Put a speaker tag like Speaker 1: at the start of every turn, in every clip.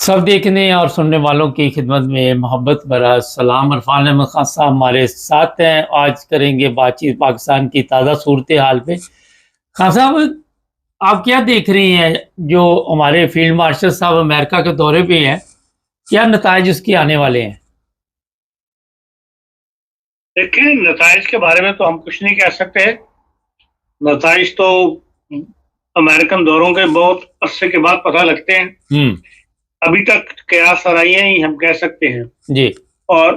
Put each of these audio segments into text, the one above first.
Speaker 1: सब देखने और सुनने वालों की खिदमत में मोहब्बत भरा सलाम। इरफान अहमद खान साहब हमारे साथ हैं। आज करेंगे बातचीत पाकिस्तान की ताज़ा सूरत हाल पे। खान साहब, आप क्या देख रही हैं जो हमारे फील्ड मार्शल साहब अमेरिका के दौरे पे हैं, क्या नताइज उसके आने वाले हैं?
Speaker 2: देखिए, नताइज के बारे में तो हम कुछ नहीं कह सकते। नताइज तो अमेरिकन दौरों के बहुत अरसे के बाद पता लगते हैं। अभी तक कयास सराइयां ही हम कह सकते हैं
Speaker 1: जी।
Speaker 2: और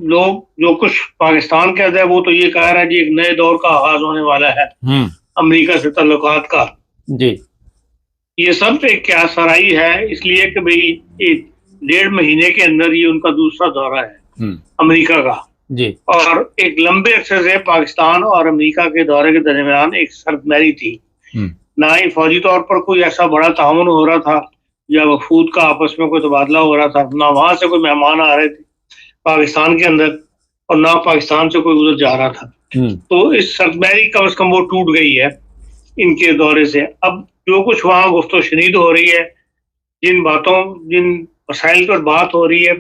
Speaker 2: लोग जो कुछ पाकिस्तान कह रहे हैं वो तो ये कह रहा है कि एक नए दौर का आगाज होने वाला है अमेरिका से ताल्लुकात का।
Speaker 1: जी।
Speaker 2: ये सब एक कयास सराई है, इसलिए कि भाई एक 1.5 महीने के अंदर ये उनका दूसरा दौरा है अमेरिका का।
Speaker 1: जी।
Speaker 2: और एक लंबे अरसे से पाकिस्तान और अमेरिका के दौरे के दरमियान एक सर्दमैरी थी। ना ही फौजी तौर पर कोई ऐसा बड़ा ताउन हो रहा था या वफूद का आपस में कोई तबादला हो रहा था, ना वहां से कोई मेहमान आ रहे थे पाकिस्तान के अंदर और ना पाकिस्तान से कोई उधर जा रहा था। तो इस सर्दमैरी कम से कम वो टूट गई है इनके दौरे से। अब जो कुछ वहां गुफ्तो शनीद हो रही है, जिन मसाइल पर बात हो रही है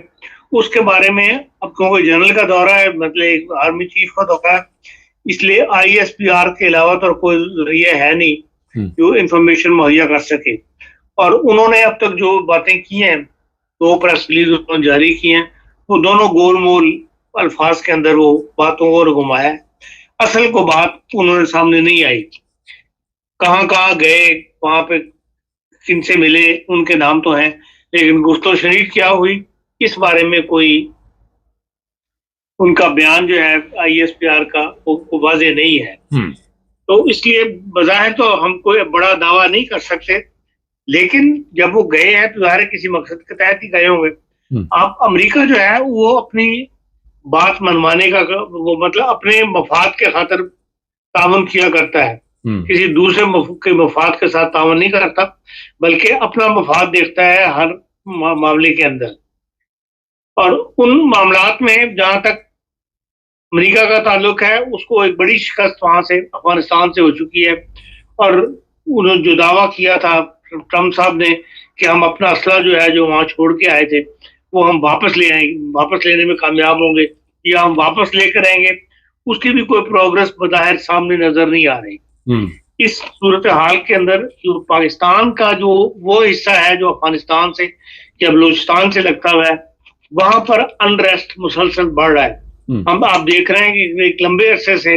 Speaker 2: उसके बारे में, अब क्योंकि जनरल का दौरा है, मतलब एक आर्मी चीफ का दौरा है, इसलिए ISPR के अलावा तो कोई जरिए है नहीं जो इंफॉर्मेशन मुहैया कर सके। और उन्होंने अब तक जो बातें की हैं, 2 प्रेस रिलीज उन्होंने जारी की हैं, वो दोनों गोलमोल अल्फाज के अंदर वो बातों को घुमाया। असल को बात उन्होंने सामने नहीं आई। कहाँ कहाँ गए, वहां पे किनसे मिले, उनके नाम तो हैं, लेकिन गुफ्तो शनीद क्या हुई इस बारे में कोई उनका बयान जो है ISPR का वो वाज़ेह नहीं है। तो इसलिए बज़ाहिर तो हम कोई बड़ा दावा नहीं कर सकते, लेकिन जब वो गए हैं तो ज़ाहिर किसी मकसद के तहत ही गए होंगे। आप अमेरिका जो है वो अपनी बात मनवाने का, वो मतलब अपने मफाद के खातिर तावन किया करता है, किसी दूसरे के मफाद के साथ तावन नहीं करता, बल्कि अपना मफाद देखता है हर मामले के अंदर। और उन मामलात में जहां तक अमेरिका का ताल्लुक है, उसको एक बड़ी शिकस्त वहां से अफगानिस्तान से हो चुकी है। और उन्होंने जो दावा किया था ट्रम्प साहब ने कि हम अपना असला जो है जो वहां छोड़ के आए थे वो हम वापस ले आएंगे, वापस लेने में कामयाब होंगे या हम वापस लेकर आएंगे, उसकी भी कोई प्रोग्रेस बज़ाहिर सामने नजर नहीं आ रही। इस सूरत हाल के अंदर जो पाकिस्तान का जो वो हिस्सा है जो अफगानिस्तान से या बलूचिस्तान से लगता हुआ है, वहां पर अनरेस्ट मुसलसल बढ़ रहा है। हम आप देख रहे हैं कि एक लंबे अरसे से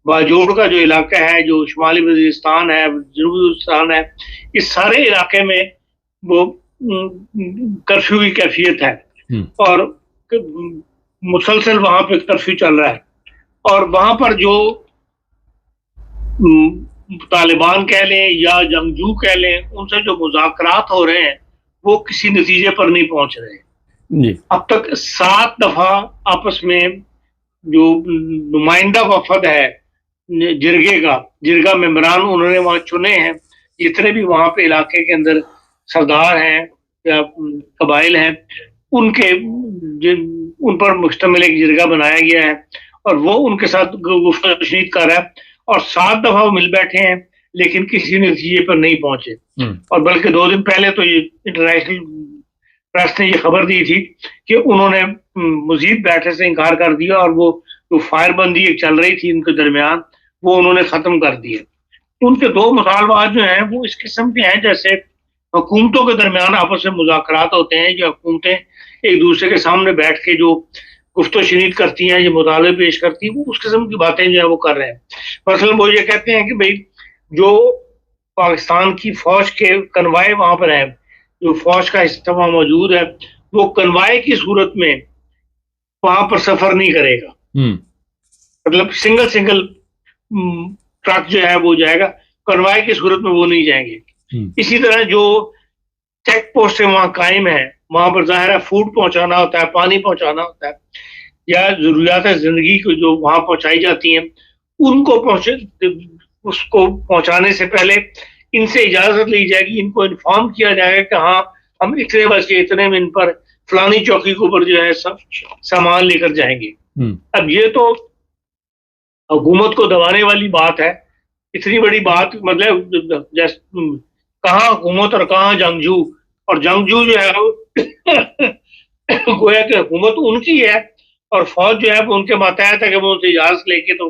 Speaker 2: बाजोड़ का जो इलाका है, जो शुमाली वजीरिस्तान है, जनूबी वजीरिस्तान है, इस सारे इलाके में वो कर्फ्यू की कैफियत है और मुसलसल वहां पे कर्फ्यू चल रहा है। और वहां पर जो तालिबान कह लें या जंगजू कह लें, उनसे जो मुज़ाकरात हो रहे हैं वो किसी नतीजे पर नहीं पहुंच रहे हैं। अब तक 7 दफा आपस में जो नुमाइंदा वफद है जिरगा मेंबरान उन्होंने वहां चुने हैं, जितने भी वहां पे इलाके के अंदर सरदार हैं या कबाइल हैं, उन पर मुश्तमिल एक जिरगा बनाया गया है और वो उनके साथ गुफ्तगू तशनीद कर रहा है। और 7 दफा वो मिल बैठे हैं लेकिन किसी नतीजे पर नहीं पहुंचे। और बल्कि 2 दिन पहले तो ये इंटरनेशनल प्रेस ने ये खबर दी थी कि उन्होंने मजीद बैठने से इनकार कर दिया और वो जो फायरबंदी एक चल रही थी उनके दरमियान वो उन्होंने खत्म कर दिया। उनके 2 मुतालबात जो हैं वो इस किस्म के हैं जैसे हुकूमतों के दरमियान आपस में मुज़ाकरात होते हैं, जो हुकूमतें एक दूसरे के सामने बैठ के जो गुफ्तो शनीद करती हैं, ये मुताले पेश करती हैं, वो उस किस्म की बातें जो है वो कर रहे हैं। मसलन वो ये कहते हैं कि भाई जो पाकिस्तान की फौज के कन्वाय वहां पर है, जो फौज का हिस्सा वहां मौजूद है, वो कन्वाय की सूरत में वहां पर सफर नहीं करेगा। मतलब सिंगल ट्रक जो है वो जाएगा, कन्वाय की सूरत में वो नहीं जाएंगे। इसी तरह जो चेक पोस्ट वहां कायम है, वहां पर जाहिर है फूड पहुंचाना होता है, पानी पहुंचाना होता है या जरूरियात जिंदगी को जो वहां पहुंचाई जाती हैं उनको उसको पहुंचाने से पहले इनसे इजाजत ली जाएगी, इनको इन्फॉर्म किया जाएगा कि हाँ हम इतने बजे इतने में इन पर फलानी चौकी के ऊपर जो है सब सामान लेकर जाएंगे। अब ये तो हुकूमत को दबाने वाली बात है, इतनी बड़ी बात, मतलब जैसे कहाँ हुकूमत और कहाँ जंगजू। और जंगजू जो है गोया कि हुकूमत उनकी है और फौज जो है वो उनके मातहत है कि वो उनसे इजाजत लेके तो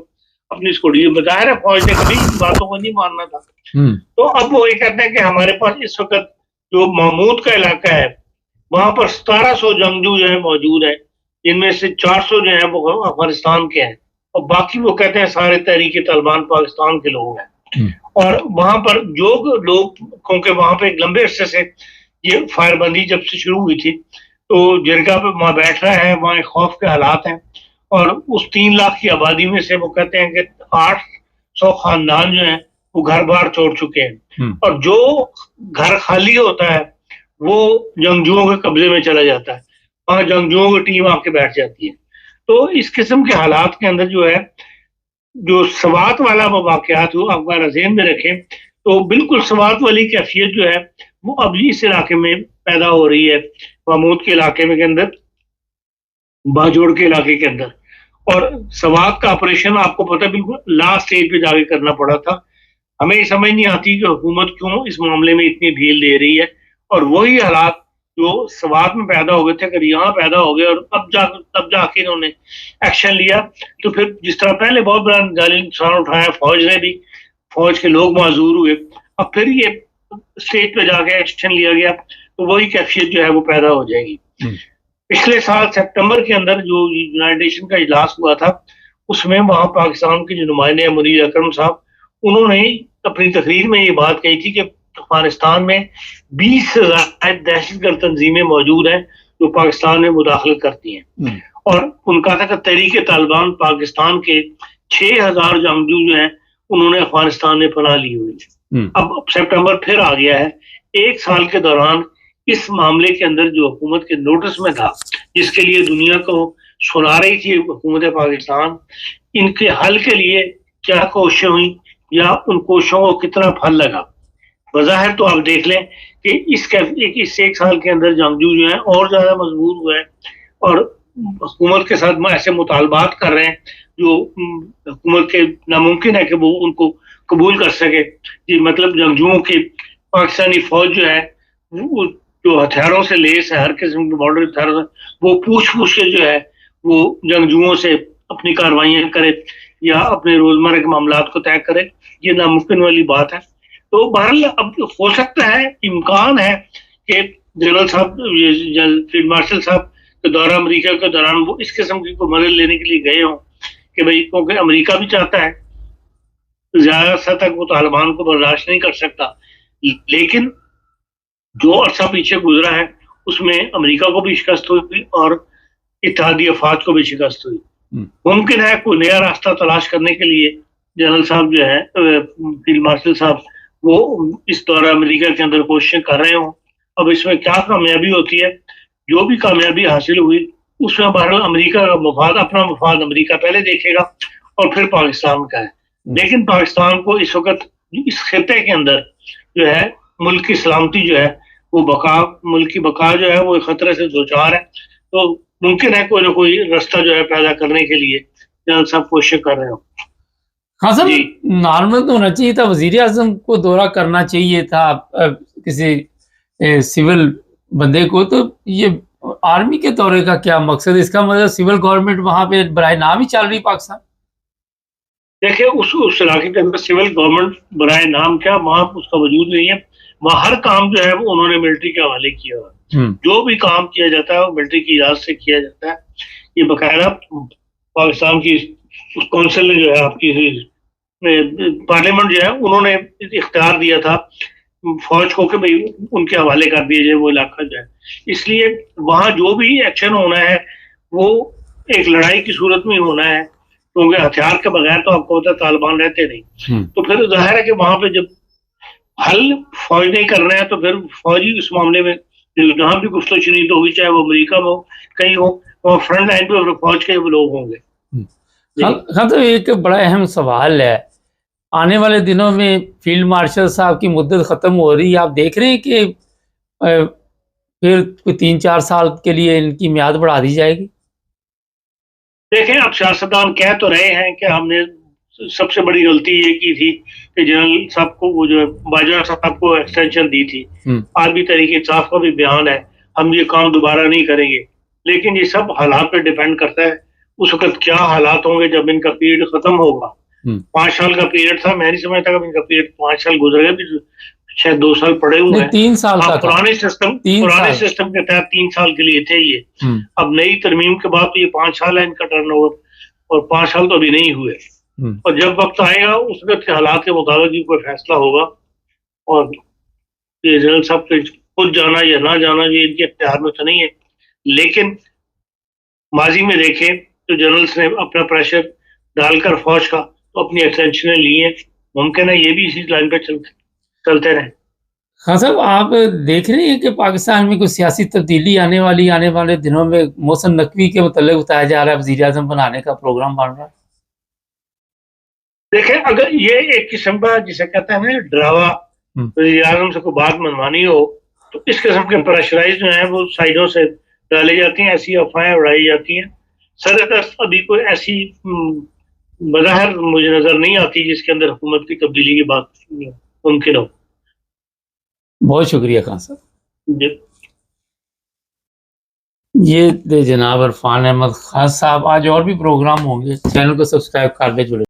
Speaker 2: अपनी स्कूटी बजाहिर है फौज ने कभी इन बातों को नहीं मानना था। तो अब वो ये कहते हैं कि हमारे पास इस वक्त जो महमूद का इलाका है वहां पर 1700 जंगजू जो है मौजूद है, जिनमें से 400 जो है वो अफगानिस्तान के हैं और बाकी वो कहते हैं सारे तहरीक तालिबान पाकिस्तान के लोग हैं। और वहां पर जो लोग, क्योंकि वहां पे एक लंबे अरसे से ये फायरबंदी जब से शुरू हुई थी तो जिरगा पे वहां बैठ रहे हैं, वहां एक खौफ के हालात हैं और उस 3 लाख की आबादी में से वो कहते हैं कि 800 खानदान जो हैं वो घर बार छोड़ चुके हैं और जो घर खाली होता है वो जंगजुओं के कब्जे में चला जाता है, वहां जंगजुओं की टीम आके बैठ जाती है। तो इस किस्म के हालात के अंदर जो है जो सवात वाला वाकयात हो आप अगर ज़हन में रखें तो बिल्कुल सवात वाली कैफियत जो है वो अब इस इलाके में पैदा हो रही है, महमूद के इलाके में के अंदर, बाजोड़ के इलाके के अंदर। और सवात का ऑपरेशन आपको पता है बिल्कुल लास्ट स्टेज पे जाके करना पड़ा था। हमें ये समझ नहीं आती कि हुकूमत क्यों इस मामले में इतनी ढील दे रही है और वही हालात जो सवात में पैदा हो गए थे अगर यहाँ पैदा हो गए और तब जाके इन्होंने एक्शन लिया तो फिर जिस तरह पहले बहुत बड़ा जाली नुकसान उठाया फौज ने भी, फौज के लोग माजूर हुए, अब फिर ये स्टेज पे जाके एक्शन लिया गया तो वही कैफियत जो है वो पैदा हो जाएगी। पिछले साल सितंबर के अंदर जो यूनाइटेड नेशन का इजलास हुआ था उसमें वहां पाकिस्तान के जो नुमाइंदे हैं मुनीर अकरम साहब, उन्होंने अपनी तकरीर में ये बात कही थी कि अफगानिस्तान में 20 से ज्यादा दहशतगर्द तंजीमें मौजूद हैं जो पाकिस्तान में मुदाखलत करती हैं और उनका था कि तहरीक तालिबान पाकिस्तान के 6000 जंगजू जो हैं उन्होंने अफगानिस्तान में पनाह ली हुई है। अब सितंबर फिर आ गया है, 1 साल के दौरान इस मामले के अंदर जो हुकूमत के नोटिस में था जिसके लिए दुनिया को सुना रही थी हुकूमत पाकिस्तान, इनके हल के लिए क्या कोशिशें हुई या उन कोशिशों को कितना फल लगा। बज़ाहिर तो आप देख लें कि इस 1 साल के अंदर जंगजू जो है और ज्यादा मजबूर हुए हैं और हुकूमत के साथ ऐसे मुतालबात कर रहे हैं जो हुकूमत के नामुमकिन है कि वो उनको कबूल कर सके। जी मतलब जंगजुओं की पाकिस्तानी फौज जो है वो जो हथियारों से लेस है, हर किस्म के बॉर्डर हथियारों से वो पूछ के जो है वो जंगजुओं से अपनी कार्रवाइयां करे या अपने रोजमर्रा के मामलात को तय करे, ये नामुमकिन वाली बात है। तो बहरहाल अब हो सकता है, इम्कान है कि जनरल साहब फील्ड मार्शल साहब के दौरा अमेरिका के दौरान वो इस किस्म की मदद लेने के लिए गए हों कि भाई क्योंकि अमेरिका भी चाहता है, ज्यादा सतह तक वो तालिबान को बर्दाश्त नहीं कर सकता, लेकिन जो अरसा पीछे गुजरा है उसमें अमेरिका को भी शिकस्त हुई और इत्तेहादी अफवाज को भी शिकस्त हुई। मुमकिन है कोई नया रास्ता तलाश करने के लिए जनरल साहब जो है फील्ड मार्शल साहब वो इस दौरा अमेरिका के अंदर कोशिशें कर रहे हों। अब इसमें क्या कामयाबी होती है, जो भी कामयाबी हासिल हुई उसमें बहरहाल अमेरिका का मफाद, अपना मफाद अमेरिका पहले देखेगा और फिर पाकिस्तान का है। लेकिन पाकिस्तान को इस वक्त इस खिते के अंदर जो है मुल्क की सलामती जो है वो मुल्क की बका जो है वो खतरे से दो चार है, तो मुमकिन है कोई ना कोई रास्ता जो है पैदा करने के लिए जनरल साहब कोशिश कर रहे हो।
Speaker 1: हाँ सर, नॉर्मल तो होना चाहिए था, वजीर आजम को दौरा करना चाहिए था किसी सिविल बंदे को, तो ये आर्मी के दौरे का क्या मकसद? इसका मतलब सिविल गवर्नमेंट वहां पे बराए नाम ही चल रही पाकिस्तान।
Speaker 2: देखिए उस इलाके के अंदर सिविल गवर्नमेंट बराए नाम क्या, वहां उसका वजूद नहीं है। वहाँ हर काम जो है वो उन्होंने मिलिट्री के हवाले किया हुआ है। जो भी काम किया जाता है वो मिलिट्री की इजाजत से किया जाता है। ये बकायदा पाकिस्तान की उस काउंसिल ने जो है आपकी पार्लियामेंट जो है उन्होंने इख्तियार दिया था फौज को कि भाई उनके हवाले कर दिया जाए वो इलाका जो है। इसलिए वहाँ जो भी एक्शन होना है वो एक लड़ाई की सूरत में होना है, क्योंकि हथियार के बगैर तो आपको पता तालिबान रहते नहीं। तो फिर जाहिर है कि वहां पे जब हल फौज नहीं कर रहे हैं तो फिर फौजी इस मामले में जहां भी गुफ्तगू शनीद होगी, चाहे वो अमेरिका में हो कहीं हो, वहाँ फ्रंट लाइन पे फौज के लोग होंगे।
Speaker 1: हाँ, तो एक बड़ा अहम सवाल है, आने वाले दिनों में फील्ड मार्शल साहब की मुद्दत ख़त्म हो रही है, आप देख रहे हैं कि फिर 3-4 साल के लिए इनकी म्याद बढ़ा दी जाएगी?
Speaker 2: देखें, अब सियासतदान कह तो रहे हैं कि हमने सबसे बड़ी गलती ये की थी कि जनरल साहब को वो जो बाजवा साहब को एक्सटेंशन दी थी। आज भी तहरीक इंसाफ का भी बयान है हम ये काम दोबारा नहीं करेंगे। लेकिन ये सब हालात पे डिपेंड करता है, उस वक्त क्या हालात होंगे जब इनका पीरियड खत्म होगा। 5 साल का पीरियड था, मैं नहीं समझता कब इनका पीरियड 5 साल गुजर गए, भी शायद 2 साल पड़े हुए हैं।
Speaker 1: 3 साल का
Speaker 2: पुराने सिस्टम के तहत 3 साल के लिए थे ये। अब नई तरमीम के बाद तो ये 5 साल है इनका टर्नओवर, और 5 साल तो अभी नहीं हुए। और जब वक्त आएगा उस वक्त के हालात के मुताबिक ही कोई फैसला होगा, और ये जनरल साहब के खुद जाना या ना जाना ये इनके इख्तियार में तो नहीं है। लेकिन माजी में देखें तो जनरल्स ने अपना प्रेशर डालकर फौज का तो अपनी एक्सटेंशनें ली हैं, मुमकिन है ये भी इसी लाइन पे चलते रहे।
Speaker 1: हाँ साहब, आप देख रहे हैं कि पाकिस्तान में कोई सियासी तब्दीली आने वाले दिनों में? मोहसिन नकवी के मतलब बताया जा रहा है वज़ीर आज़म बनाने का प्रोग्राम बन रहा है।
Speaker 2: देखें, अगर ये एक किस्म का जिसे कहते हैं ना ड्रावा, वज़ीर आज़म से कोई बात मनवानी हो तो इस किस्म के प्रेशराइज जो है वो साइडों से डाली जाती हैं, ऐसी अफवाहें उड़ाई जाती हैं। सरदस्त अभी कोई ऐसी बज़ाहिर मुझे नजर नहीं आती जिसके अंदर हुकूमत की तब्दीली की बात मुमकिन हो।
Speaker 1: बहुत शुक्रिया खान साहब। ये थे जनाब इरफान अहमद खान साहब। आज और भी प्रोग्राम होंगे, चैनल को सब्सक्राइब कर ले जुड़े।